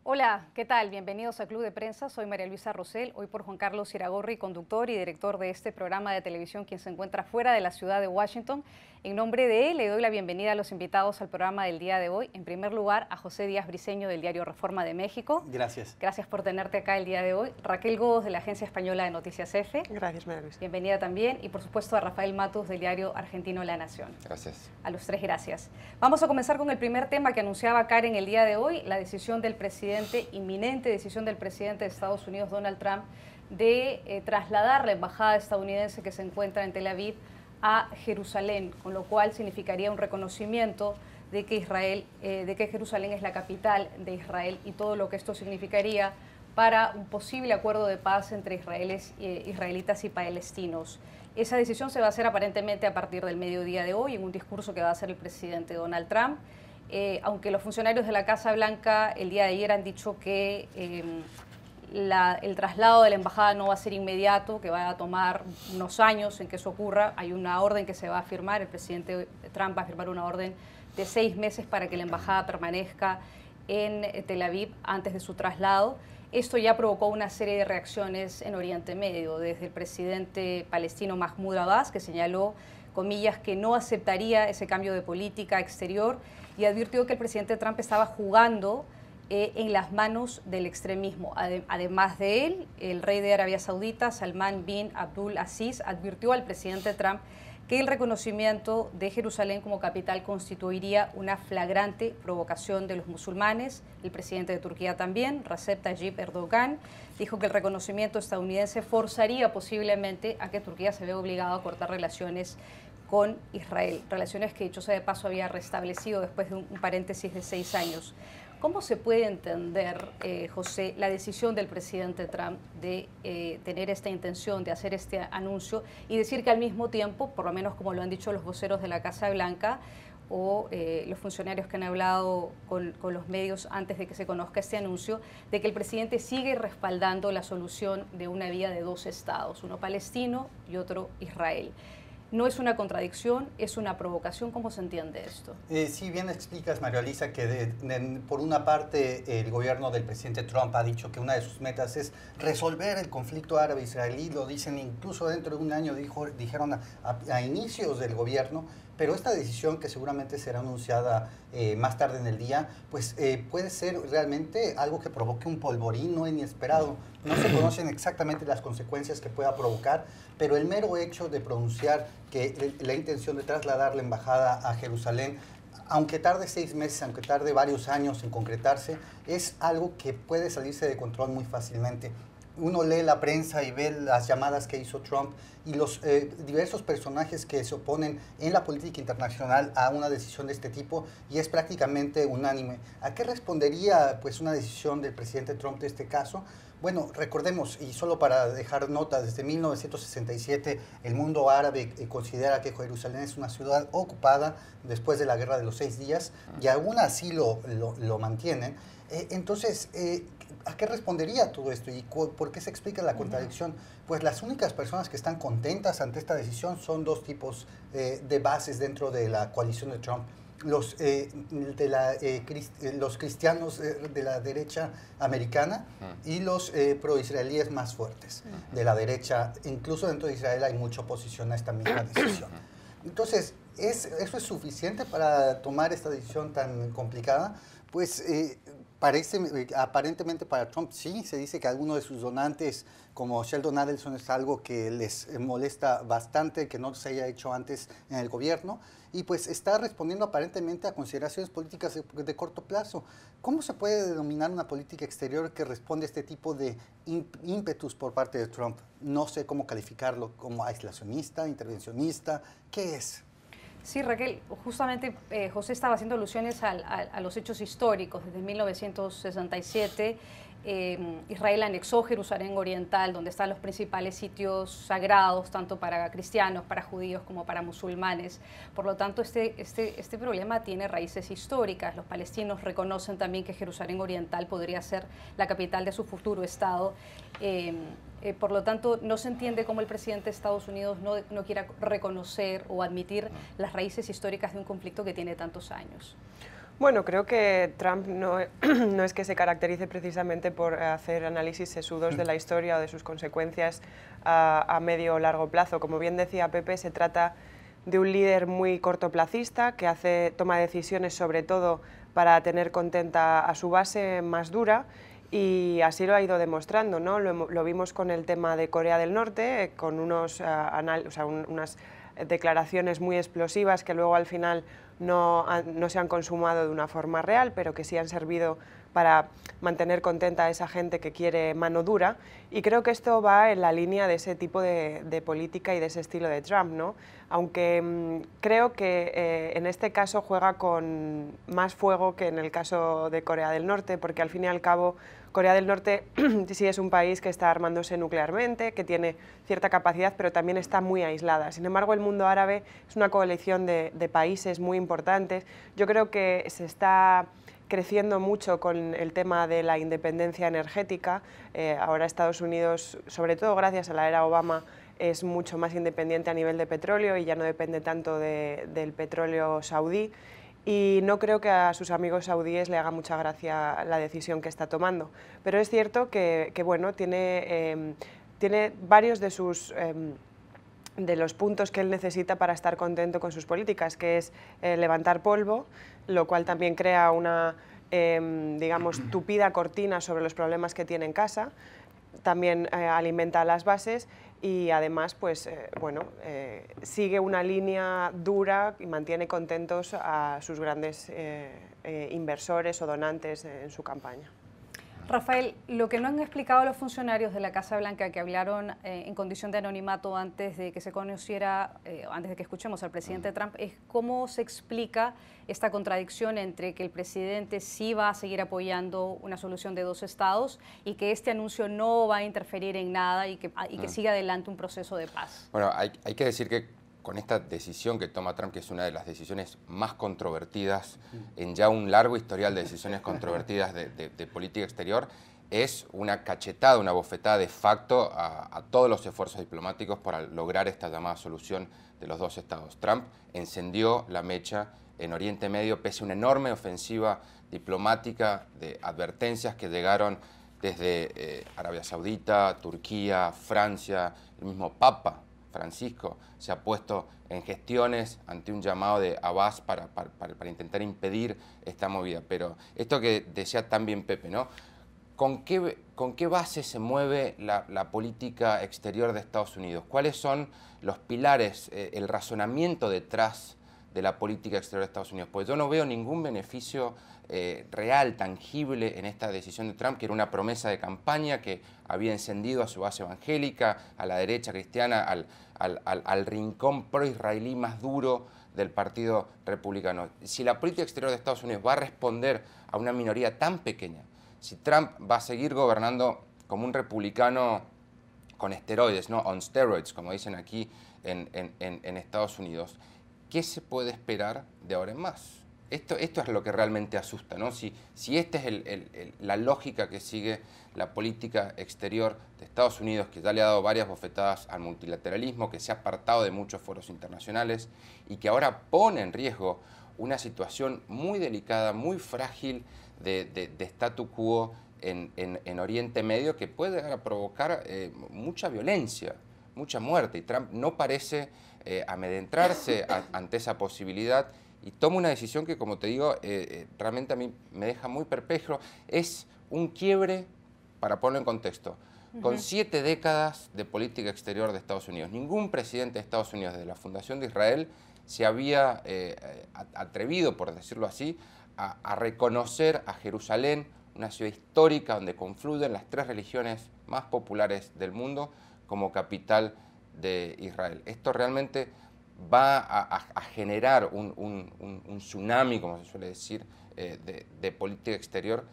Hola, ¿qué tal? Bienvenidos a Club de Prensa. Soy María Luisa Rosell, hoy por Juan Carlos Iragorri, conductor y director de este programa de televisión, quien se encuentra fuera de la ciudad de Washington. En nombre de él, le doy la bienvenida a los invitados al programa del día de hoy. En primer lugar, a José Díaz Briceño, del diario Reforma de México. Gracias. Gracias por tenerte acá el día de hoy. Raquel Góos, de la Agencia Española de Noticias EFE. Gracias, María Luisa. Bienvenida también. Y, por supuesto, a Rafael Matus, del diario argentino La Nación. Gracias. A los tres, gracias. Vamos a comenzar con el primer tema que anunciaba Karen el día de hoy, la decisión del presidente, inminente decisión del presidente de Estados Unidos, Donald Trump, de trasladar la embajada estadounidense que se encuentra en Tel Aviv a Jerusalén, con lo cual significaría un reconocimiento de que Jerusalén es la capital de Israel y todo lo que esto significaría para un posible acuerdo de paz entre israelitas y palestinos. Esa decisión se va a hacer aparentemente a partir del mediodía de hoy en un discurso que va a hacer el presidente Donald Trump. Aunque los funcionarios de la Casa Blanca el día de ayer han dicho que el traslado de la embajada no va a ser inmediato, que va a tomar unos años en que eso ocurra. Hay una orden que se va a firmar, el presidente Trump va a firmar una orden de 6 meses para que la embajada permanezca en Tel Aviv antes de su traslado. Esto ya provocó una serie de reacciones en Oriente Medio, desde el presidente palestino Mahmoud Abbas, que señaló, comillas, que no aceptaría ese cambio de política exterior y advirtió que el presidente Trump estaba jugando en las manos del extremismo. Además de él, el rey de Arabia Saudita, Salman bin Abdul Aziz, advirtió al presidente Trump que el reconocimiento de Jerusalén como capital constituiría una flagrante provocación de los musulmanes. El presidente de Turquía también, Recep Tayyip Erdogan, dijo que el reconocimiento estadounidense forzaría posiblemente a que Turquía se vea obligado a cortar relaciones con Israel, relaciones que, dicho sea de paso, había restablecido después de un paréntesis de 6 años. ¿Cómo se puede entender, José, la decisión del presidente Trump de tener esta intención, de hacer este anuncio y decir que al mismo tiempo, por lo menos como lo han dicho los voceros de la Casa Blanca o los funcionarios que han hablado con los medios antes de que se conozca este anuncio, de que el presidente sigue respaldando la solución de una vía de 2 estados, uno palestino y otro Israel? ¿No es una contradicción, es una provocación? ¿Cómo se entiende esto? Sí, bien explicas, María Luisa, que por una parte el gobierno del presidente Trump ha dicho que una de sus metas es resolver el conflicto árabe-israelí, lo dicen incluso dentro de un año, dijeron a inicios del gobierno, pero esta decisión, que seguramente será anunciada más tarde en el día, pues puede ser realmente algo que provoque un polvorín no inesperado. No se conocen exactamente las consecuencias que pueda provocar, pero el mero hecho de pronunciar que la intención de trasladar la embajada a Jerusalén, aunque tarde 6 meses, aunque tarde varios años en concretarse, es algo que puede salirse de control muy fácilmente. Uno lee la prensa y ve las llamadas que hizo Trump y los diversos personajes que se oponen en la política internacional a una decisión de este tipo, y es prácticamente unánime. ¿A qué respondería pues una decisión del presidente Trump de este caso? Bueno, recordemos, y solo para dejar nota, desde 1967 el mundo árabe considera que Jerusalén es una ciudad ocupada después de la Guerra de los 6 días, y aún así lo mantienen. Entonces, ¿a qué respondería todo esto y por qué se explica la contradicción? Pues las únicas personas que están contentas ante esta decisión son 2 tipos de bases dentro de la coalición de Trump. Los cristianos de la derecha americana y los pro-israelíes más fuertes de la derecha. Incluso dentro de Israel hay mucha oposición a esta misma decisión. Entonces, ¿eso es suficiente para tomar esta decisión tan complicada? Pues aparentemente para Trump sí. Se dice que algunos de sus donantes, como Sheldon Adelson, es algo que les molesta bastante, que no se haya hecho antes en el gobierno, y pues está respondiendo aparentemente a consideraciones políticas de corto plazo. ¿Cómo se puede denominar una política exterior que responde a este tipo de ímpetus por parte de Trump? No sé cómo calificarlo, como aislacionista, intervencionista, ¿qué es? Sí, Raquel, justamente José estaba haciendo alusiones a los hechos históricos. Desde 1967 Israel anexó Jerusalén Oriental, donde están los principales sitios sagrados, tanto para cristianos, para judíos como para musulmanes. Por lo tanto, este problema tiene raíces históricas. Los palestinos reconocen también que Jerusalén Oriental podría ser la capital de su futuro Estado. Por lo tanto, no se entiende cómo el presidente de Estados Unidos no quiera reconocer o admitir las raíces históricas de un conflicto que tiene tantos años. Bueno, creo que Trump no es que se caracterice precisamente por hacer análisis sesudos de la historia o de sus consecuencias a medio o largo plazo. Como bien decía Pepe, se trata de un líder muy cortoplacista que toma decisiones sobre todo para tener contenta a su base más dura, y así lo ha ido demostrando, ¿no? Lo vimos con el tema de Corea del Norte, con unas declaraciones muy explosivas que luego al final no se han consumado de una forma real, pero que sí han servido para mantener contenta a esa gente que quiere mano dura, y creo que esto va en la línea de ese tipo de política y de ese estilo de Trump, ¿no? Aunque creo que en este caso juega con más fuego que en el caso de Corea del Norte, porque al fin y al cabo Corea del Norte sí es un país que está armándose nuclearmente, que tiene cierta capacidad, pero también está muy aislada. Sin embargo, el mundo árabe es una coalición de países muy importantes. Yo creo que se está creciendo mucho con el tema de la independencia energética. Ahora Estados Unidos, sobre todo gracias a la era Obama, es mucho más independiente a nivel de petróleo y ya no depende tanto del petróleo saudí. Y no creo que a sus amigos saudíes le haga mucha gracia la decisión que está tomando. Pero es cierto que bueno, tiene varios de los puntos que él necesita para estar contento con sus políticas, que es levantar polvo, lo cual también crea una, digamos, tupida cortina sobre los problemas que tiene en casa. También alimenta las bases y además, pues, bueno, sigue una línea dura y mantiene contentos a sus grandes inversores o donantes en su campaña. Rafael, lo que no han explicado los funcionarios de la Casa Blanca que hablaron en condición de anonimato antes de que se conociera, antes de que escuchemos al presidente Trump, es cómo se explica esta contradicción entre que el presidente sí va a seguir apoyando una solución de 2 estados y que este anuncio no va a interferir en nada y que siga adelante un proceso de paz. Bueno, hay que decir que con esta decisión que toma Trump, que es una de las decisiones más controvertidas en ya un largo historial de decisiones controvertidas de política exterior, es una cachetada, una bofetada de facto a todos los esfuerzos diplomáticos para lograr esta llamada solución de los 2 estados. Trump encendió la mecha en Oriente Medio pese a una enorme ofensiva diplomática de advertencias que llegaron desde Arabia Saudita, Turquía, Francia, el mismo Papa Francisco se ha puesto en gestiones ante un llamado de Abbas para intentar impedir esta movida. Pero esto que decía también Pepe, ¿no? ¿Con qué base se mueve la política exterior de Estados Unidos? ¿Cuáles son los pilares, el razonamiento detrás de la política exterior de Estados Unidos? Pues yo no veo ningún beneficio real, tangible en esta decisión de Trump, que era una promesa de campaña que había encendido a su base evangélica, a la derecha cristiana, al rincón pro-israelí más duro del Partido Republicano. Si la política exterior de Estados Unidos va a responder a una minoría tan pequeña, si Trump va a seguir gobernando como un republicano con esteroides, ¿no? On steroids, como dicen aquí en Estados Unidos, ¿qué se puede esperar de ahora en más? Esto es lo que realmente asusta, ¿no? Si esta es la lógica que sigue la política exterior de Estados Unidos, que ya le ha dado varias bofetadas al multilateralismo, que se ha apartado de muchos foros internacionales y que ahora pone en riesgo una situación muy delicada, muy frágil de statu quo en Oriente Medio, que puede llegar a provocar mucha violencia, mucha muerte. Y Trump no parece amedrentarse ante esa posibilidad y toma una decisión que, como te digo, realmente a mí me deja muy perplejo. Es un quiebre, para ponerlo en contexto, con 7 décadas de política exterior de Estados Unidos. Ningún presidente de Estados Unidos desde la fundación de Israel se había atrevido, por decirlo así, a reconocer a Jerusalén, una ciudad histórica donde confluyen las 3 religiones más populares del mundo, como capital de Israel. Esto realmente va a generar un tsunami, como se suele decir, de política exterior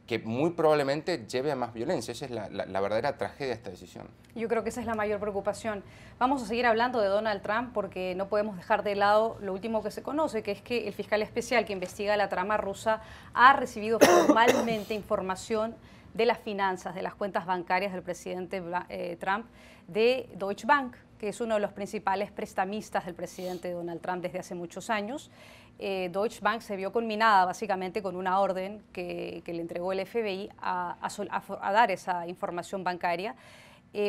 que muy probablemente lleve a más violencia. Esa es la verdadera tragedia de esta decisión. Yo creo que esa es la mayor preocupación. Vamos a seguir hablando de Donald Trump porque no podemos dejar de lado lo último que se conoce, que es que el fiscal especial que investiga la trama rusa ha recibido formalmente información de las finanzas, de las cuentas bancarias del presidente Trump, de Deutsche Bank, que es uno de los principales prestamistas del presidente Donald Trump desde hace muchos años. Deutsche Bank se vio culminada básicamente con una orden que le entregó el FBI a dar esa información bancaria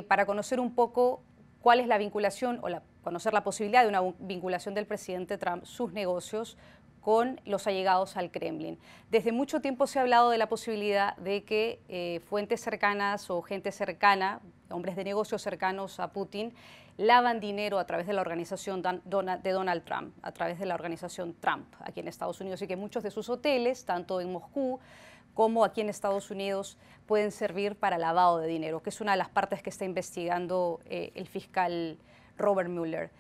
para conocer un poco cuál es la vinculación o conocer la posibilidad de una vinculación del presidente Trump, sus negocios con los allegados al Kremlin. Desde mucho tiempo se ha hablado de la posibilidad de que fuentes cercanas o gente cercana, hombres de negocios cercanos a Putin, lavan dinero a través de la organización de Donald Trump, a través de la organización Trump aquí en Estados Unidos, y que muchos de sus hoteles, tanto en Moscú como aquí en Estados Unidos, pueden servir para lavado de dinero, que es una de las partes que está investigando el fiscal Robert Mueller.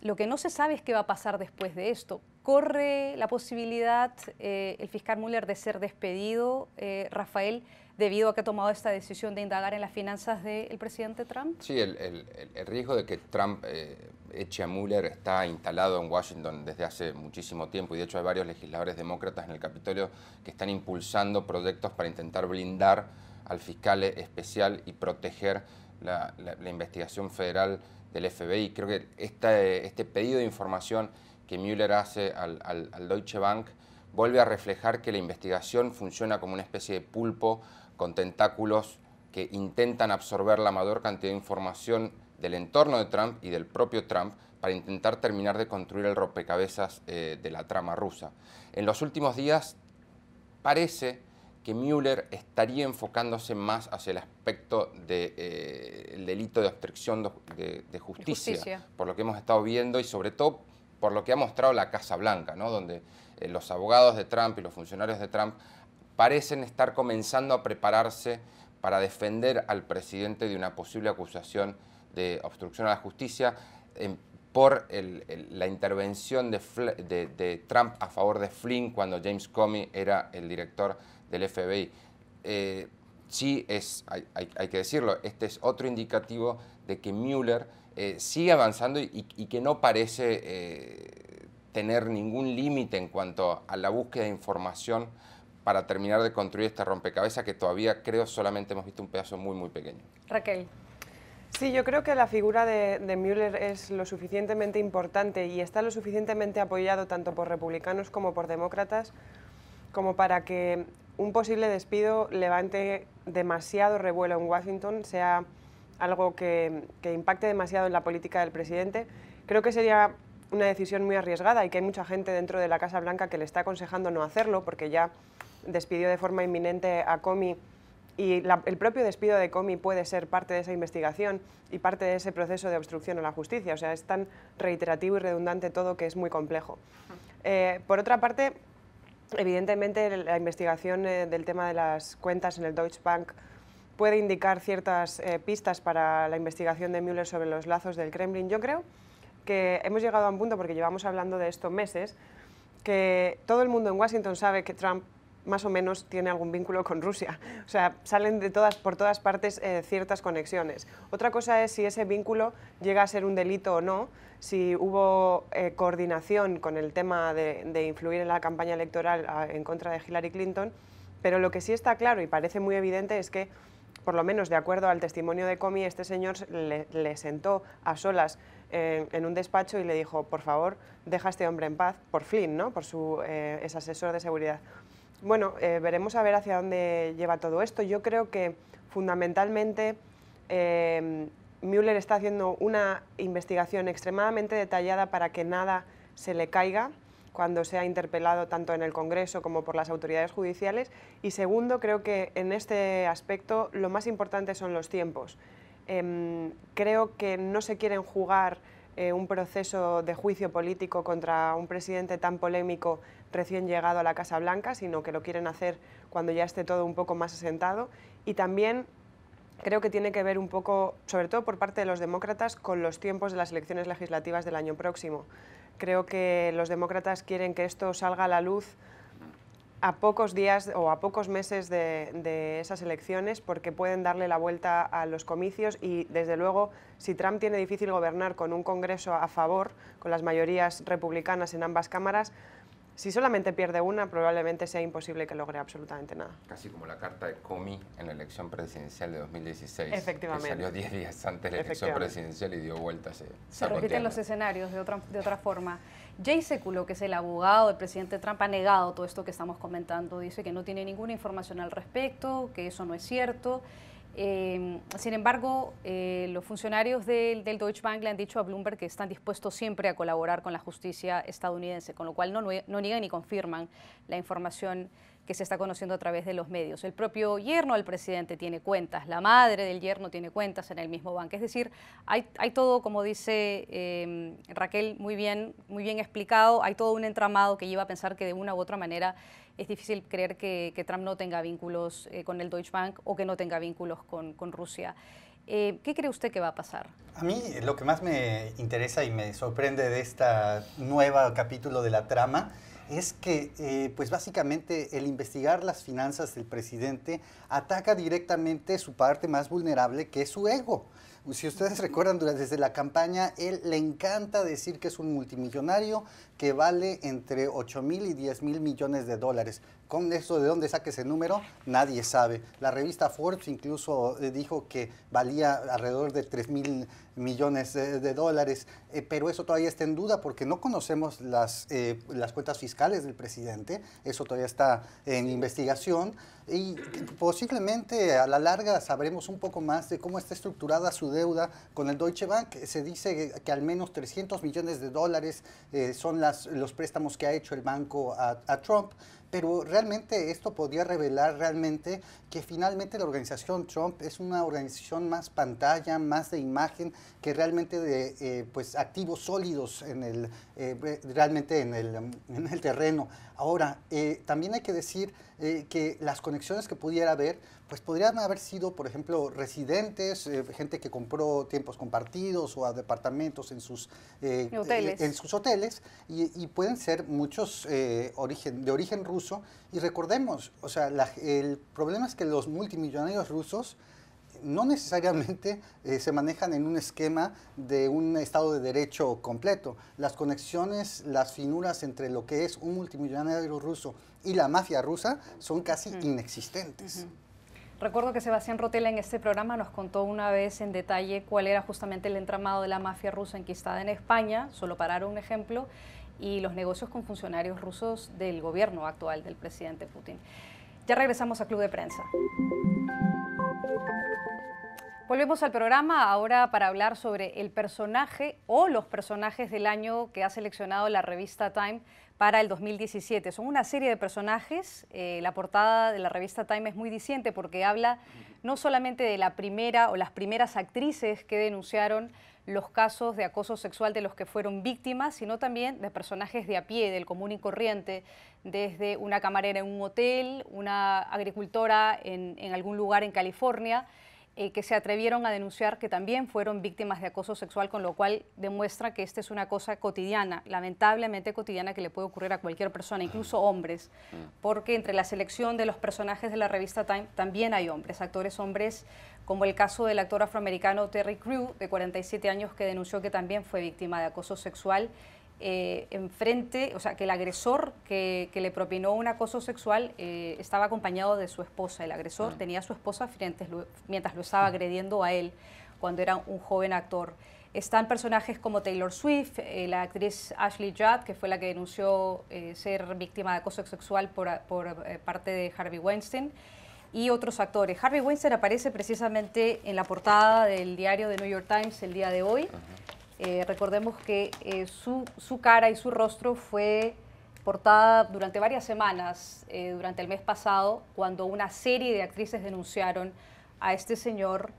Lo que no se sabe es qué va a pasar después de esto. ¿Corre la posibilidad, el fiscal Mueller, de ser despedido, Rafael, debido a que ha tomado esta decisión de indagar en las finanzas del presidente Trump? Sí, el riesgo de que Trump eche a Mueller está instalado en Washington desde hace muchísimo tiempo, y de hecho hay varios legisladores demócratas en el Capitolio que están impulsando proyectos para intentar blindar al fiscal especial y proteger la investigación federal del FBI. Creo que este pedido de información que Mueller hace al Deutsche Bank vuelve a reflejar que la investigación funciona como una especie de pulpo con tentáculos que intentan absorber la mayor cantidad de información del entorno de Trump y del propio Trump para intentar terminar de construir el rompecabezas de la trama rusa. En los últimos días parece que Mueller estaría enfocándose más hacia el aspecto del delito de obstrucción de justicia, por lo que hemos estado viendo y sobre todo por lo que ha mostrado la Casa Blanca, ¿no? Donde los abogados de Trump y los funcionarios de Trump parecen estar comenzando a prepararse para defender al presidente de una posible acusación de obstrucción a la justicia por la intervención de Trump a favor de Flynn cuando James Comey era el director del FBI. Sí, hay que decirlo, este es otro indicativo de que Mueller sigue avanzando y que no parece tener ningún límite en cuanto a la búsqueda de información para terminar de construir este rompecabezas que todavía creo solamente hemos visto un pedazo muy, muy pequeño. Raquel. Sí, yo creo que la figura de Mueller es lo suficientemente importante y está lo suficientemente apoyado tanto por republicanos como por demócratas como para que un posible despido levante demasiado revuelo en Washington, sea algo que impacte demasiado en la política del presidente. Creo que sería una decisión muy arriesgada y que hay mucha gente dentro de la Casa Blanca que le está aconsejando no hacerlo porque ya despidió de forma inminente a Comey y el propio despido de Comey puede ser parte de esa investigación y parte de ese proceso de obstrucción a la justicia. O sea, es tan reiterativo y redundante todo que es muy complejo. Por otra parte, evidentemente la investigación del tema de las cuentas en el Deutsche Bank puede indicar ciertas pistas para la investigación de Mueller sobre los lazos del Kremlin. Yo creo que hemos llegado a un punto, porque llevamos hablando de esto meses, que todo el mundo en Washington sabe que Trump más o menos tiene algún vínculo con Rusia. O sea, salen por todas partes ciertas conexiones. Otra cosa es si ese vínculo llega a ser un delito o no, si hubo coordinación con el tema de influir en la campaña electoral en contra de Hillary Clinton, pero lo que sí está claro y parece muy evidente es que, por lo menos de acuerdo al testimonio de Comey, este señor le sentó a solas en un despacho y le dijo, por favor, deja a este hombre en paz, por Flynn, ¿no? Por su ex asesor de seguridad. Bueno, veremos a ver hacia dónde lleva todo esto. Yo creo que fundamentalmente Mueller está haciendo una investigación extremadamente detallada para que nada se le caiga cuando sea interpelado tanto en el Congreso como por las autoridades judiciales. Y segundo, creo que en este aspecto lo más importante son los tiempos. Creo que no se quieren jugar un proceso de juicio político contra un presidente tan polémico recién llegado a la Casa Blanca, sino que lo quieren hacer cuando ya esté todo un poco más asentado. Y también creo que tiene que ver un poco, sobre todo por parte de los demócratas, con los tiempos de las elecciones legislativas del año próximo. Creo que los demócratas quieren que esto salga a la luz a pocos días o a pocos meses de esas elecciones, porque pueden darle la vuelta a los comicios y, desde luego, si Trump tiene difícil gobernar con un Congreso a favor, con las mayorías republicanas en ambas cámaras, si solamente pierde una, probablemente sea imposible que logre absolutamente nada. Casi como la carta de Comey en la elección presidencial de 2016. Efectivamente. Que salió 10 días antes de la elección presidencial y dio vueltas. Se repiten los escenarios de otra forma. Jay Sekulow, que es el abogado del presidente Trump, ha negado todo esto que estamos comentando. Dice que no tiene ninguna información al respecto, que eso no es cierto. Sin embargo, los funcionarios del Deutsche Bank le han dicho a Bloomberg que están dispuestos siempre a colaborar con la justicia estadounidense, con lo cual no niegan ni confirman la información que se está conociendo a través de los medios. El propio yerno del presidente tiene cuentas, la madre del yerno tiene cuentas en el mismo banco. Es decir, hay todo, como dice Raquel, muy bien explicado, hay todo un entramado que lleva a pensar que de una u otra manera es difícil creer que Trump no tenga vínculos con el Deutsche Bank o que no tenga vínculos con Rusia. ¿Qué cree usted que va a pasar? A mí lo que más me interesa y me sorprende de esta nueva capítulo de la trama es que, pues básicamente, el investigar las finanzas del presidente ataca directamente su parte más vulnerable, que es su ego. Si ustedes recuerdan, desde la campaña, él le encanta decir que es un multimillonario que vale entre 8,000 y 10,000 millones de dólares. Con eso, ¿de dónde saca ese número? Nadie sabe. La revista Forbes incluso dijo que valía alrededor de 3,000 millones de dólares, pero eso todavía está en duda porque no conocemos las cuentas fiscales del presidente. Eso todavía está en investigación y posiblemente a la larga sabremos un poco más de cómo está estructurada su deuda con el Deutsche Bank. Se dice que al menos 300 millones de dólares son los préstamos que ha hecho el banco a Trump. Pero realmente esto podría revelar realmente que finalmente la organización Trump es una organización más pantalla, más de imagen, que realmente de pues activos sólidos realmente en el terreno. Ahora, también hay que decir que las conexiones que pudiera haber, pues podrían haber sido, por ejemplo, residentes, gente que compró tiempos compartidos o departamentos en sus hoteles, y pueden ser muchos de origen ruso. Y recordemos, o sea, el problema es que los multimillonarios rusos no necesariamente se manejan en un esquema de un Estado de Derecho completo. Las conexiones, las finuras entre lo que es un multimillonario ruso y la mafia rusa son casi inexistentes. Recuerdo que Sebastián Rotella en este programa nos contó una vez en detalle cuál era justamente el entramado de la mafia rusa enquistada en España, solo para dar un ejemplo, y los negocios con funcionarios rusos del gobierno actual del presidente Putin. Ya regresamos a Club de Prensa. Volvemos al programa ahora para hablar sobre el personaje o los personajes del año que ha seleccionado la revista Time para el 2017. Son una serie de personajes. La portada de la revista Time es muy diciente porque habla no solamente de la primera o las primeras actrices que denunciaron los casos de acoso sexual de los que fueron víctimas, sino también de personajes de a pie, del común y corriente, desde una camarera en un hotel, una agricultora en algún lugar en California, que se atrevieron a denunciar que también fueron víctimas de acoso sexual, con lo cual demuestra que esta es una cosa cotidiana, lamentablemente cotidiana, que le puede ocurrir a cualquier persona, incluso hombres, porque entre la selección de los personajes de la revista Time también hay hombres, actores hombres, como el caso del actor afroamericano Terry Crew, de 47 años, que denunció que también fue víctima de acoso sexual. O sea, que el agresor que le propinó un acoso sexual estaba acompañado de su esposa. El agresor tenía a su esposa mientras lo estaba agrediendo a él cuando era un joven actor. Están personajes como Taylor Swift, la actriz Ashley Judd, que fue la que denunció ser víctima de acoso sexual por parte de Harvey Weinstein, y otros actores. Harvey Weinstein aparece precisamente en la portada del diario The New York Times el día de hoy. Recordemos que su cara y su rostro fue portada durante varias semanas, durante el mes pasado, cuando una serie de actrices denunciaron a este señor,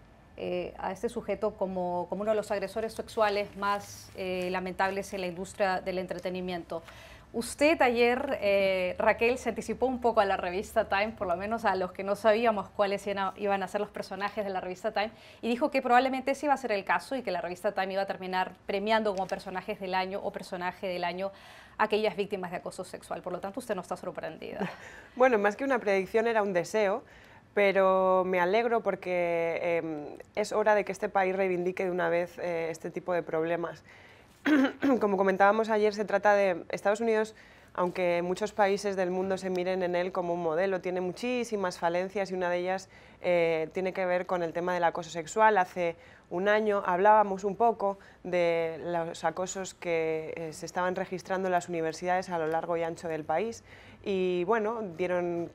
a este sujeto, como uno de los agresores sexuales más lamentables en la industria del entretenimiento. Usted ayer, Raquel, se anticipó un poco a la revista Time, por lo menos a los que no sabíamos cuáles iban a ser los personajes de la revista Time, y dijo que probablemente ese iba a ser el caso y que la revista Time iba a terminar premiando como personajes del año o personaje del año aquellas víctimas de acoso sexual. Por lo tanto, usted no está sorprendida. Bueno, más que una predicción era un deseo, pero me alegro porque es hora de que este país reivindique de una vez este tipo de problemas. Como comentábamos ayer, se trata de Estados Unidos, aunque muchos países del mundo se miren en él como un modelo, tiene muchísimas falencias y una de ellas tiene que ver con el tema del acoso sexual. Hace un año hablábamos un poco de los acosos que se estaban registrando en las universidades a lo largo y ancho del país y bueno, dieron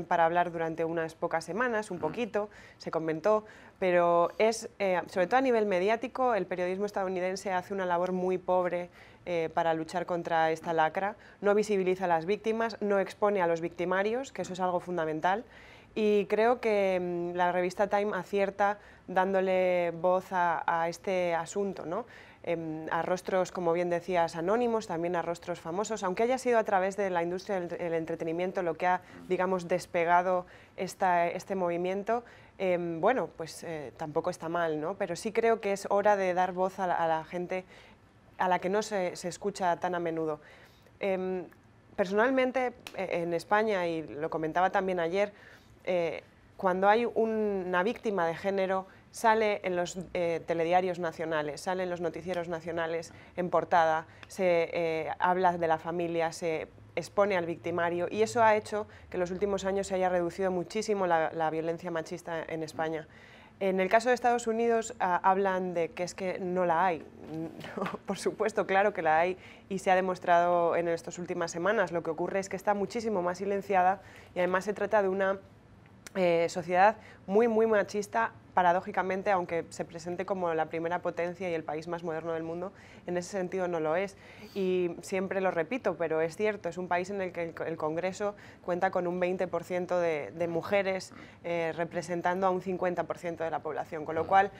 para hablar durante unas pocas semanas, un poquito, se comentó, pero es, sobre todo a nivel mediático, el periodismo estadounidense hace una labor muy pobre para luchar contra esta lacra, no visibiliza a las víctimas, no expone a los victimarios, que eso es algo fundamental, y creo que la revista Time acierta dándole voz a este asunto, ¿no? A rostros, como bien decías, anónimos, también a rostros famosos, aunque haya sido a través de la industria del entretenimiento lo que ha, digamos, despegado este movimiento, bueno, pues tampoco está mal, ¿no? Pero sí creo que es hora de dar voz a la gente a la que no se escucha tan a menudo. Personalmente, en España, y lo comentaba también ayer, cuando hay una víctima de género, sale en los telediarios nacionales, sale en los noticieros nacionales en portada, se habla de la familia, se expone al victimario y eso ha hecho que en los últimos años se haya reducido muchísimo la violencia machista en España. En el caso de Estados Unidos hablan de que es que no la hay. Por supuesto, claro que la hay y se ha demostrado en estas últimas semanas. Lo que ocurre es que está muchísimo más silenciada y además se trata de una sociedad muy machista, paradójicamente, aunque se presente como la primera potencia y el país más moderno del mundo, en ese sentido no lo es. Y siempre lo repito, pero es cierto, es un país en el que el Congreso cuenta con un 20% de mujeres representando a un 50% de la población, con lo cual,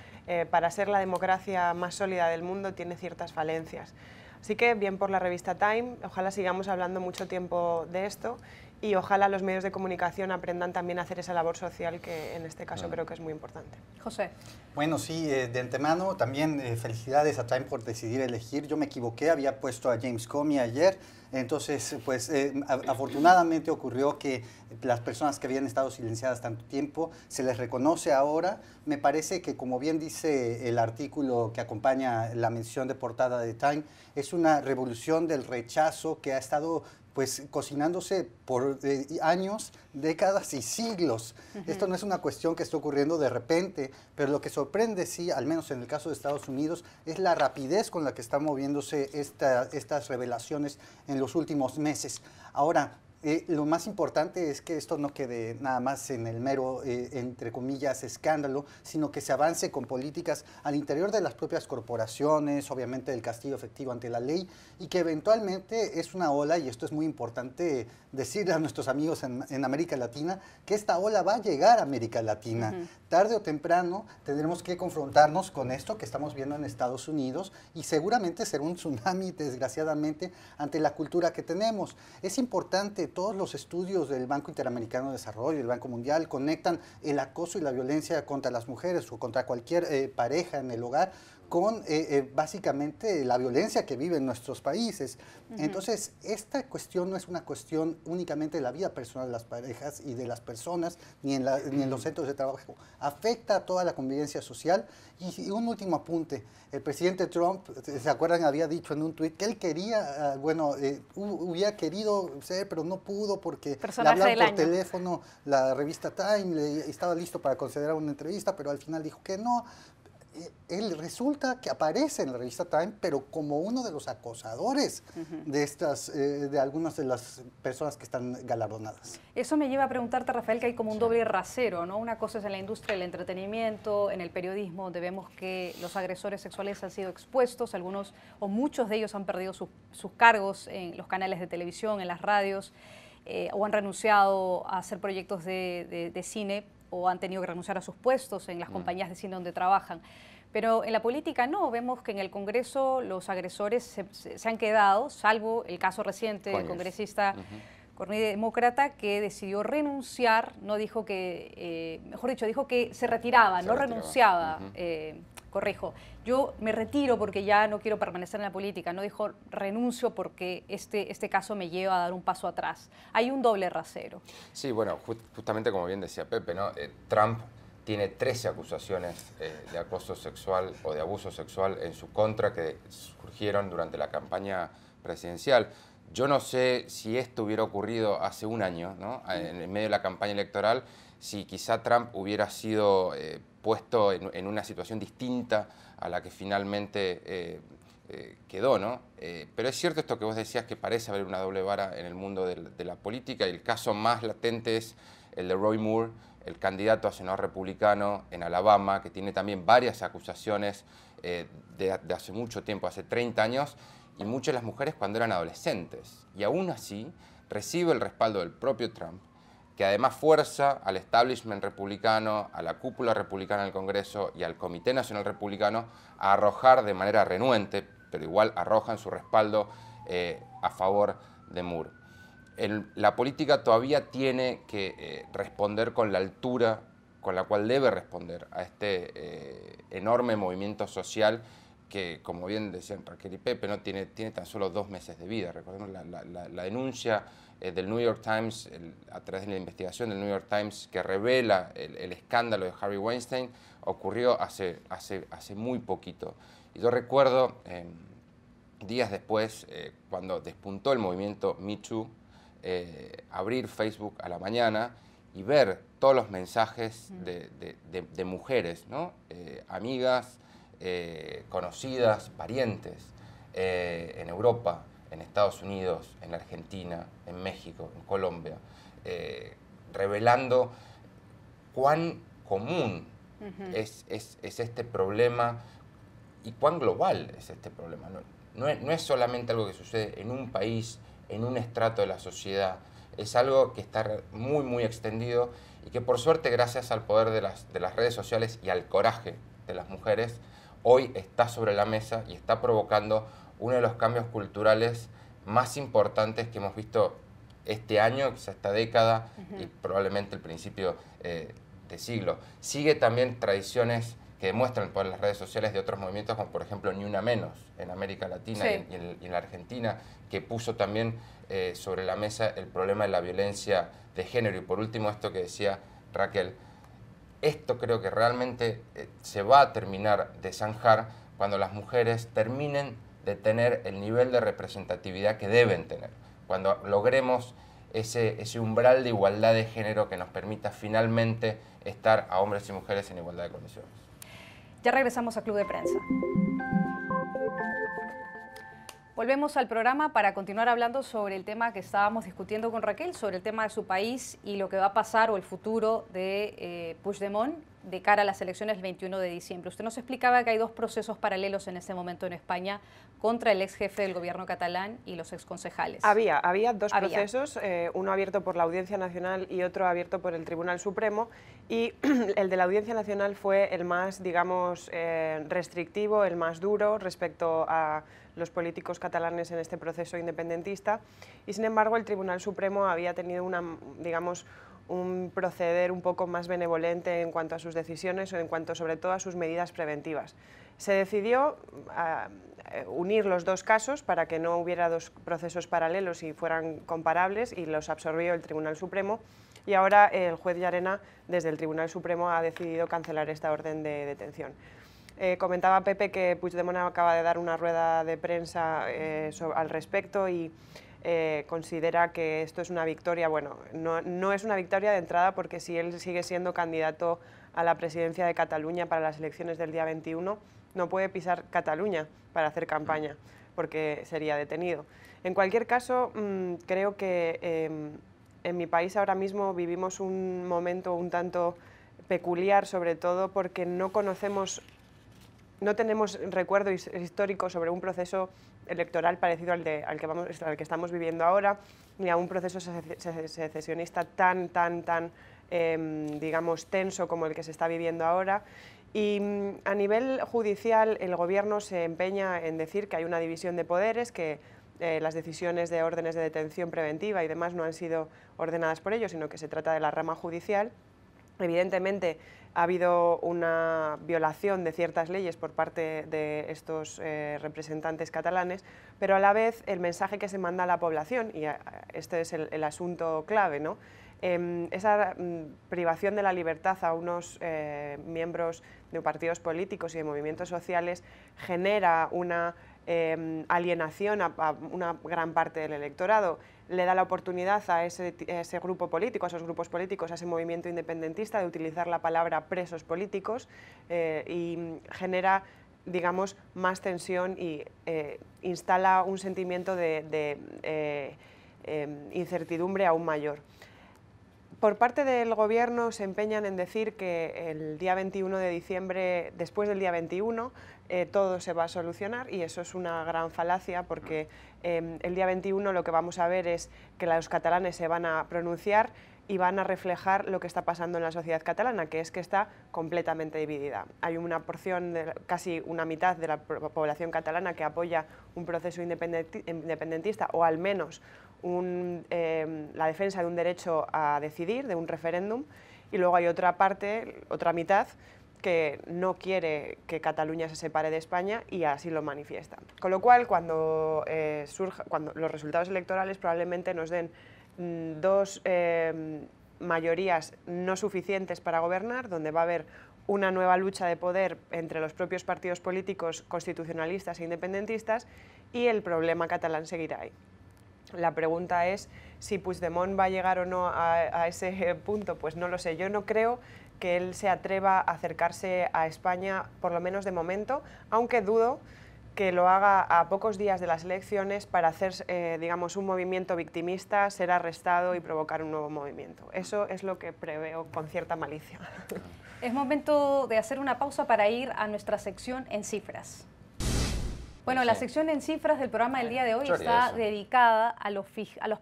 para ser la democracia más sólida del mundo, tiene ciertas falencias. Así que, bien por la revista Time, ojalá sigamos hablando mucho tiempo de esto y ojalá los medios de comunicación aprendan también a hacer esa labor social que en este caso creo que es muy importante. José. Bueno, sí, de antemano también felicidades a Time por decidir elegir. Yo me equivoqué, había puesto a James Comey ayer, entonces pues afortunadamente ocurrió que las personas que habían estado silenciadas tanto tiempo se les reconoce ahora. Me parece que, como bien dice el artículo que acompaña la mención de portada de Time, es una revolución del rechazo que ha estado pues cocinándose por años, décadas y siglos. Esto no es una cuestión que está ocurriendo de repente, pero lo que sorprende, sí, al menos en el caso de Estados Unidos, es la rapidez con la que están moviéndose estas revelaciones en los últimos meses. Ahora, lo más importante es que esto no quede nada más en el mero, entre comillas, escándalo, sino que se avance con políticas al interior de las propias corporaciones, obviamente el castigo efectivo ante la ley, y que eventualmente es una ola, y esto es muy importante decirle a nuestros amigos en América Latina, que esta ola va a llegar a América Latina. Tarde o temprano tendremos que confrontarnos con esto que estamos viendo en Estados Unidos, y seguramente será un tsunami, desgraciadamente, ante la cultura que tenemos. Es importante, todos los estudios del Banco Interamericano de Desarrollo y el Banco Mundial conectan el acoso y la violencia contra las mujeres o contra cualquier pareja en el hogar con básicamente la violencia que viven nuestros países. Entonces, esta cuestión no es una cuestión únicamente de la vida personal de las parejas y de las personas, ni en los centros de trabajo. Afecta a toda la convivencia social. Y un último apunte. El presidente Trump, ¿se acuerdan? Había dicho en un tuit que él quería, hubiera querido ser, pero no pudo porque le hablaron por teléfono la revista Time, estaba listo para conceder una entrevista, pero al final dijo que no. Él resulta que aparece en la revista Time, pero como uno de los acosadores de algunas de las personas que están galardonadas. Eso me lleva a preguntarte, Rafael, que hay como un doble rasero, ¿no? Una cosa es en la industria del entretenimiento, en el periodismo, donde vemos que los agresores sexuales han sido expuestos, algunos o muchos de ellos han perdido sus cargos en los canales de televisión, en las radios, o han renunciado a hacer proyectos de cine, o han tenido que renunciar a sus puestos en las compañías de cine donde trabajan. Pero en la política no, vemos que en el Congreso los agresores se han quedado, salvo el caso reciente del congresista Cornyn, demócrata, que decidió renunciar, no dijo que, mejor dicho, dijo que se retiraba, no renunciaba corrijo. Yo me retiro porque ya no quiero permanecer en la política. No dijo renuncio porque este caso me lleva a dar un paso atrás. Hay un doble rasero. Sí, bueno, justamente como bien decía Pepe, ¿no? Trump tiene 13 acusaciones de acoso sexual o de abuso sexual en su contra que surgieron durante la campaña presidencial. Yo no sé si esto hubiera ocurrido hace un año, ¿no? En medio de la campaña electoral, si quizá Trump hubiera sido puesto en una situación distinta a la que finalmente quedó, ¿no? Pero es cierto esto que vos decías, que parece haber una doble vara en el mundo de la política, y el caso más latente es el de Roy Moore, el candidato a senador republicano en Alabama, que tiene también varias acusaciones de hace mucho tiempo, hace 30 años, y muchas de las mujeres cuando eran adolescentes. Y aún así recibe el respaldo del propio Trump, que además fuerza al establishment republicano, a la cúpula republicana del Congreso y al Comité Nacional Republicano a arrojar de manera renuente, pero igual arrojan su respaldo a favor de Moore. La política todavía tiene que responder con la altura con la cual debe responder a este enorme movimiento social que, como bien decían Raquel y Pepe, ¿no? tiene tan solo 2 meses de vida. Recordemos la denuncia del New York Times, a través de la investigación del New York Times, que revela el escándalo de Harvey Weinstein, ocurrió hace muy poquito. Y yo recuerdo, días después, cuando despuntó el movimiento Me Too, abrir Facebook a la mañana y ver todos los mensajes de mujeres, ¿no? Amigas, conocidas, parientes, en Europa, en Estados Unidos, en Argentina, en México, en Colombia, revelando cuán común es este problema y cuán global es este problema. No es solamente algo que sucede en un país, en un estrato de la sociedad, es algo que está muy, muy extendido y que por suerte, gracias al poder de las redes sociales y al coraje de las mujeres, hoy está sobre la mesa y está provocando uno de los cambios culturales más importantes que hemos visto este año, quizá esta década, y probablemente el principio de siglo. Sigue también tradiciones que demuestran por las redes sociales de otros movimientos, como por ejemplo Ni Una Menos en América Latina y en la Argentina, que puso también sobre la mesa el problema de la violencia de género. Y por último, esto que decía Raquel, esto creo que realmente se va a terminar de zanjar cuando las mujeres terminen de tener el nivel de representatividad que deben tener, cuando logremos ese umbral de igualdad de género que nos permita finalmente estar a hombres y mujeres en igualdad de condiciones. Ya regresamos a Club de Prensa. Volvemos al programa para continuar hablando sobre el tema que estábamos discutiendo con Raquel, sobre el tema de su país y lo que va a pasar o el futuro de Puigdemont de cara a las elecciones del 21 de diciembre. Usted nos explicaba que hay 2 procesos paralelos en este momento en España contra el ex jefe del gobierno catalán y los exconcejales. Había 2 procesos, uno abierto por la Audiencia Nacional y otro abierto por el Tribunal Supremo, y el de la Audiencia Nacional fue el más, digamos, restrictivo, el más duro respecto a los políticos catalanes en este proceso independentista, y sin embargo el Tribunal Supremo había tenido un proceder un poco más benevolente en cuanto a sus decisiones o en cuanto sobre todo a sus medidas preventivas. Se decidió unir los 2 casos para que no hubiera 2 procesos paralelos y fueran comparables, y los absorbió el Tribunal Supremo, y ahora el juez Llarena desde el Tribunal Supremo ha decidido cancelar esta orden de detención. Comentaba Pepe que Puigdemont acaba de dar una rueda de prensa al respecto y considera que esto es una victoria. Bueno, no es una victoria de entrada, porque si él sigue siendo candidato a la presidencia de Cataluña para las elecciones del día 21, no puede pisar Cataluña para hacer campaña, porque sería detenido. En cualquier caso, creo que en mi país ahora mismo vivimos un momento un tanto peculiar, sobre todo porque no tenemos recuerdo histórico sobre un proceso electoral parecido al que estamos viviendo ahora, ni a un proceso secesionista tan digamos, tenso como el que se está viviendo ahora. Y a nivel judicial, el Gobierno se empeña en decir que hay una división de poderes, que las decisiones de órdenes de detención preventiva y demás no han sido ordenadas por ellos, sino que se trata de la rama judicial. Evidentemente, ha habido una violación de ciertas leyes por parte de estos representantes catalanes, pero a la vez el mensaje que se manda a la población, y este es el asunto clave, ¿no? Esa privación de la libertad a unos miembros de partidos políticos y de movimientos sociales genera una alienación a una gran parte del electorado, le da la oportunidad a ese grupo político, a esos grupos políticos, a ese movimiento independentista de utilizar la palabra presos políticos y genera, digamos, más tensión y instala un sentimiento de incertidumbre aún mayor. Por parte del Gobierno se empeñan en decir que el día 21 de diciembre, después del día 21, todo se va a solucionar, y eso es una gran falacia, porque el día 21 lo que vamos a ver es que los catalanes se van a pronunciar y van a reflejar lo que está pasando en la sociedad catalana, que es que está completamente dividida. Hay una porción, casi una mitad de la población catalana que apoya un proceso independentista, o al menos la defensa de un derecho a decidir, de un referéndum, y luego hay otra parte, otra mitad, que no quiere que Cataluña se separe de España y así lo manifiesta. Con lo cual, cuando los resultados electorales probablemente nos den dos mayorías no suficientes para gobernar, donde va a haber una nueva lucha de poder entre los propios partidos políticos constitucionalistas e independentistas, y el problema catalán seguirá ahí. La pregunta es si Puigdemont va a llegar o no a ese punto. Pues no lo sé. Yo no creo que él se atreva a acercarse a España, por lo menos de momento, aunque dudo que lo haga a pocos días de las elecciones para hacer, digamos, un movimiento victimista, ser arrestado y provocar un nuevo movimiento. Eso es lo que preveo con cierta malicia. Es momento de hacer una pausa para ir a nuestra sección en cifras. Bueno, la sección en cifras del programa del día de hoy está dedicada a los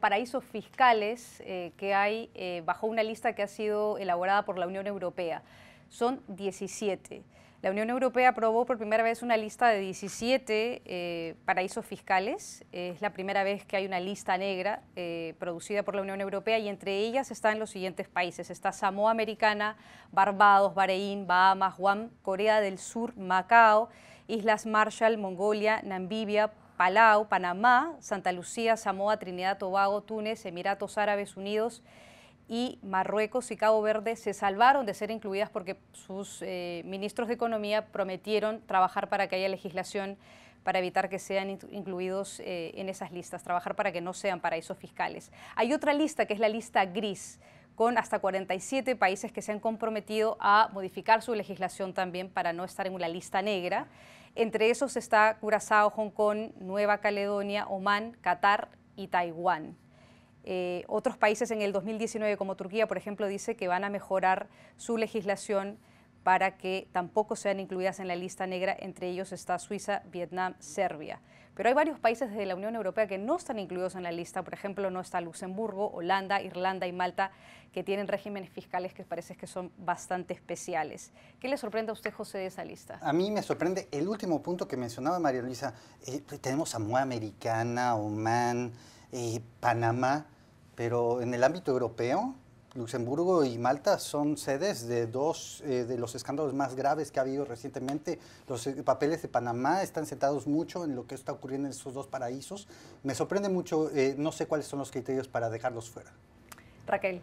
paraísos fiscales que hay bajo una lista que ha sido elaborada por la Unión Europea. Son 17. La Unión Europea aprobó por primera vez una lista de 17 paraísos fiscales. Es la primera vez que hay una lista negra producida por la Unión Europea, y entre ellas están los siguientes países. Está Samoa Americana, Barbados, Bahrein, Bahamas, Guam, Corea del Sur, Macao, Islas Marshall, Mongolia, Namibia, Palau, Panamá, Santa Lucía, Samoa, Trinidad, Tobago, Túnez, Emiratos Árabes Unidos y Marruecos y Cabo Verde se salvaron de ser incluidas porque sus ministros de Economía prometieron trabajar para que haya legislación para evitar que sean incluidos en esas listas, trabajar para que no sean paraísos fiscales. Hay otra lista que es la lista gris, con hasta 47 países que se han comprometido a modificar su legislación también para no estar en una lista negra. Entre esos está Curazao, Hong Kong, Nueva Caledonia, Omán, Qatar y Taiwán. Otros países en el 2019, como Turquía, por ejemplo, dice que van a mejorar su legislación para que tampoco sean incluidas en la lista negra. Entre ellos está Suiza, Vietnam, Serbia. Pero hay varios países de la Unión Europea que no están incluidos en la lista. Por ejemplo, no está Luxemburgo, Holanda, Irlanda y Malta, que tienen regímenes fiscales que parece que son bastante especiales. ¿Qué le sorprende a usted, José, de esa lista? A mí me sorprende el último punto que mencionaba María Luisa. Tenemos Samoa Americana, Omán, Panamá, pero en el ámbito europeo, Luxemburgo y Malta son sedes de dos de los escándalos más graves que ha habido recientemente. Los papeles de Panamá están sentados mucho en lo que está ocurriendo en esos dos paraísos. Me sorprende mucho, no sé cuáles son los criterios para dejarlos fuera. Raquel.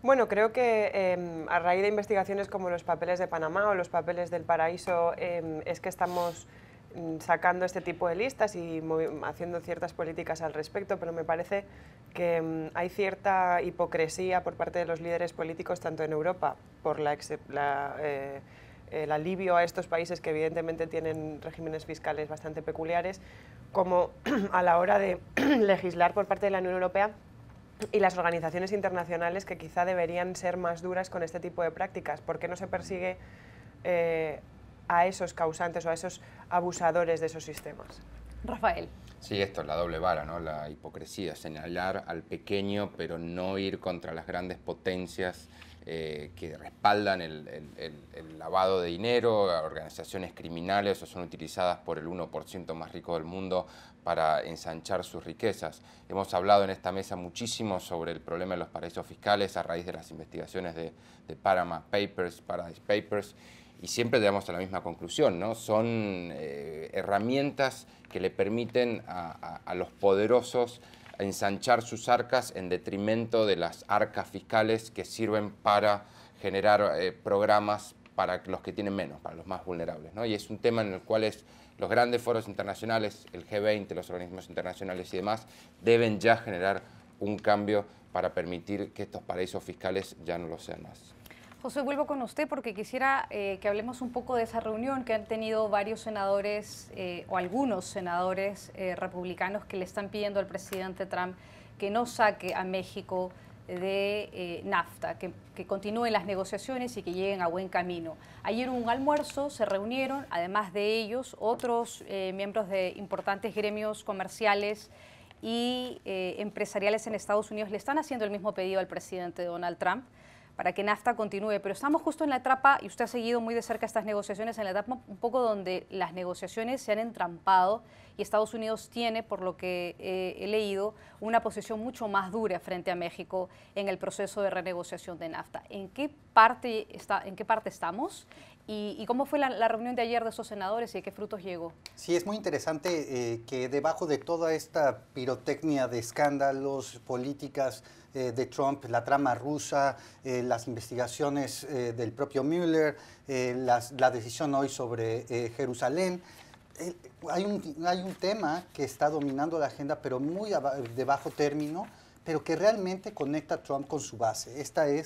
Bueno, creo que a raíz de investigaciones como los papeles de Panamá o los papeles del paraíso es que estamos sacando este tipo de listas y haciendo ciertas políticas al respecto, pero me parece que hay cierta hipocresía por parte de los líderes políticos, tanto en Europa, por el alivio a estos países que evidentemente tienen regímenes fiscales bastante peculiares, como a la hora de legislar por parte de la Unión Europea y las organizaciones internacionales, que quizá deberían ser más duras con este tipo de prácticas. ¿Por qué no se persigue a esos causantes o a esos abusadores de esos sistemas? Rafael. Sí, esto es la doble vara, ¿no? La hipocresía, señalar al pequeño, pero no ir contra las grandes potencias que respaldan el lavado de dinero, organizaciones criminales o son utilizadas por el 1% más rico del mundo para ensanchar sus riquezas. Hemos hablado en esta mesa muchísimo sobre el problema de los paraísos fiscales a raíz de las investigaciones de Panama Papers, Paradise Papers, y siempre llegamos a la misma conclusión, ¿no? Son herramientas que le permiten a los poderosos ensanchar sus arcas en detrimento de las arcas fiscales que sirven para generar programas para los que tienen menos, para los más vulnerables, ¿no? Y es un tema en el cual los grandes foros internacionales, el G20, los organismos internacionales y demás, deben ya generar un cambio para permitir que estos paraísos fiscales ya no lo sean más. José, vuelvo con usted porque quisiera que hablemos un poco de esa reunión que han tenido varios senadores o algunos senadores republicanos que le están pidiendo al presidente Trump que no saque a México de NAFTA, que continúen las negociaciones y que lleguen a buen camino. Ayer hubo un almuerzo, se reunieron, además de ellos, otros miembros de importantes gremios comerciales y empresariales en Estados Unidos le están haciendo el mismo pedido al presidente Donald Trump para que NAFTA continúe, pero estamos justo en la etapa, y usted ha seguido muy de cerca estas negociaciones, en la etapa un poco donde las negociaciones se han entrampado y Estados Unidos tiene, por lo que he leído, una posición mucho más dura frente a México en el proceso de renegociación de NAFTA. ¿En qué parte estamos? ¿Y cómo fue la reunión de ayer de esos senadores y de qué frutos llegó? Sí, es muy interesante que debajo de toda esta pirotecnia de escándalos, políticas de Trump, la trama rusa, las investigaciones del propio Mueller, la decisión hoy sobre Jerusalén, hay un tema que está dominando la agenda, pero muy de bajo término, pero que realmente conecta a Trump con su base. Este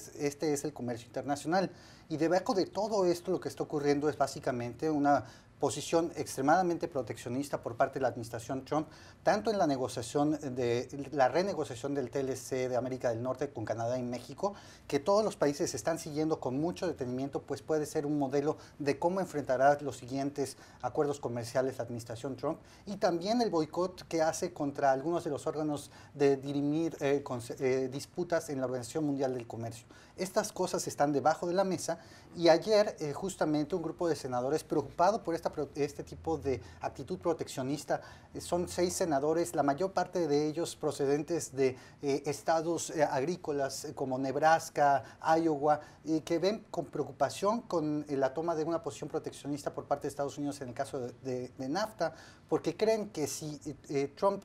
es el comercio internacional. Y debajo de todo esto lo que está ocurriendo es básicamente una posición extremadamente proteccionista por parte de la administración Trump, tanto en la la renegociación del TLC de América del Norte con Canadá y México, que todos los países están siguiendo con mucho detenimiento, pues puede ser un modelo de cómo enfrentará los siguientes acuerdos comerciales la administración Trump, y también el boicot que hace contra algunos de los órganos de dirimir disputas en la Organización Mundial del Comercio. Estas cosas están debajo de la mesa y ayer justamente un grupo de senadores preocupado por este tipo de actitud proteccionista, son 6 senadores, la mayor parte de ellos procedentes de estados agrícolas como Nebraska, Iowa, que ven con preocupación con la toma de una posición proteccionista por parte de Estados Unidos en el caso de NAFTA, porque creen que si Trump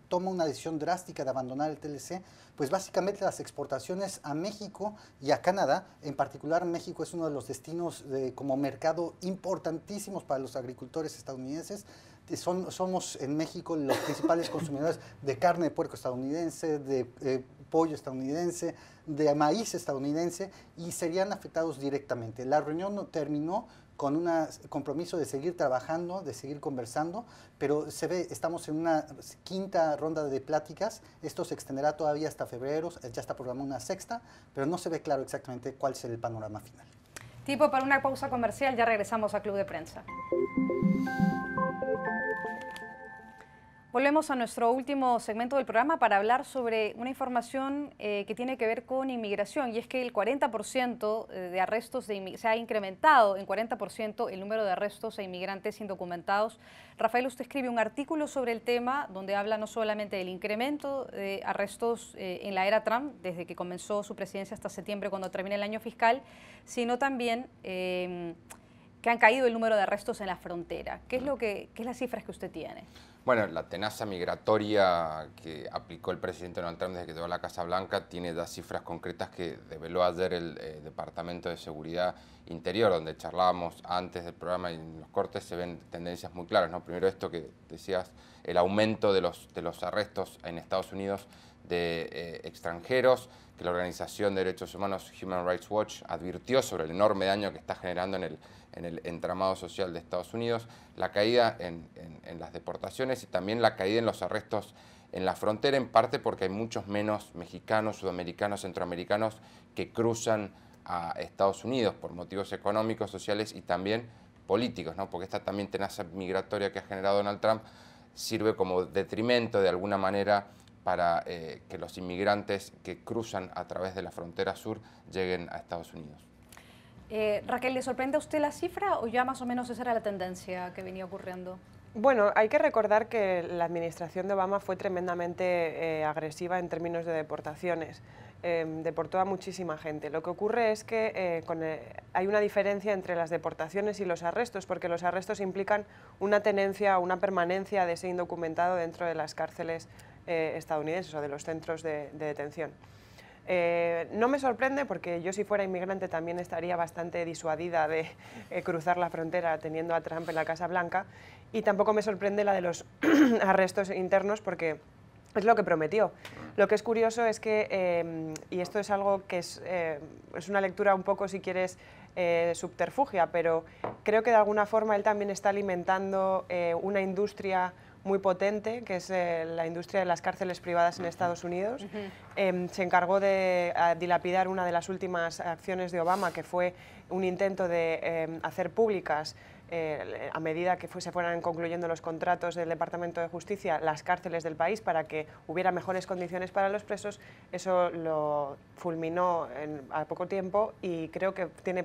toma una decisión drástica de abandonar el TLC, pues básicamente las exportaciones a México y a Canadá, en particular México es uno de los destinos como mercado importantísimos para los agricultores estadounidenses. Somos en México los principales consumidores de carne de puerco estadounidense, de pollo estadounidense, de maíz estadounidense, y serían afectados directamente. La reunión terminó con un compromiso de seguir trabajando, de seguir conversando, pero estamos en una 5ª ronda de pláticas, esto se extenderá todavía hasta febrero, ya está programada una 6ª, pero no se ve claro exactamente cuál será el panorama final. Tiempo para una pausa comercial, ya regresamos a Club de Prensa. Volvemos a nuestro último segmento del programa para hablar sobre una información que tiene que ver con inmigración, y es que el 40% de arrestos se ha incrementado en 40% el número de arrestos a inmigrantes indocumentados. Rafael, usted escribe un artículo sobre el tema donde habla no solamente del incremento de arrestos en la era Trump, desde que comenzó su presidencia hasta septiembre cuando termina el año fiscal, sino también que han caído el número de arrestos en la frontera. ¿Qué es las cifras que usted tiene? Bueno, la tenaza migratoria que aplicó el presidente Donald Trump desde que llegó a la Casa Blanca tiene ya cifras concretas que develó ayer el Departamento de Seguridad Interior, donde charlábamos antes del programa y en los cortes se ven tendencias muy claras, ¿no? Primero esto que decías, el aumento de los arrestos en Estados Unidos de extranjeros, que la Organización de Derechos Humanos Human Rights Watch advirtió sobre el enorme daño que está generando en el entramado social de Estados Unidos, la caída en las deportaciones y también la caída en los arrestos en la frontera, en parte porque hay muchos menos mexicanos, sudamericanos, centroamericanos que cruzan a Estados Unidos por motivos económicos, sociales y también políticos, ¿no? Porque esta también tenaza migratoria que ha generado Donald Trump sirve como detrimento de alguna manera para que los inmigrantes que cruzan a través de la frontera sur lleguen a Estados Unidos. Raquel, ¿le sorprende a usted la cifra o ya más o menos esa era la tendencia que venía ocurriendo? Bueno, hay que recordar que la administración de Obama fue tremendamente agresiva en términos de deportaciones. Deportó a muchísima gente. Lo que ocurre es que hay una diferencia entre las deportaciones y los arrestos, porque los arrestos implican una tenencia o una permanencia de ese indocumentado dentro de las cárceles estadounidenses o de los centros de detención. No me sorprende porque yo, si fuera inmigrante, también estaría bastante disuadida de cruzar la frontera teniendo a Trump en la Casa Blanca, y tampoco me sorprende la de los arrestos internos porque es lo que prometió. Lo que es curioso es que, y esto es algo que es una lectura un poco, si quieres, subterfugia, pero creo que de alguna forma él también está alimentando una industria muy potente, que es la industria de las cárceles privadas en Estados Unidos. Se encargó de dilapidar una de las últimas acciones de Obama, que fue un intento de hacer públicas, a medida que se fueran concluyendo los contratos del Departamento de Justicia, las cárceles del país para que hubiera mejores condiciones para los presos. Eso lo fulminó a poco tiempo y creo que tiene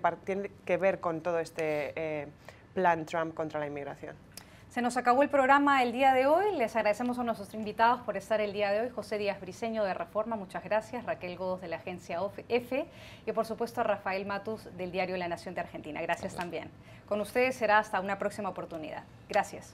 que ver con todo este plan Trump contra la inmigración. Se nos acabó el programa el día de hoy. Les agradecemos a nuestros invitados por estar el día de hoy. José Díaz Briceño de Reforma, muchas gracias. Raquel Godos de la agencia EFE y por supuesto a Rafael Matus del diario La Nación de Argentina. Gracias también. Con ustedes será hasta una próxima oportunidad. Gracias.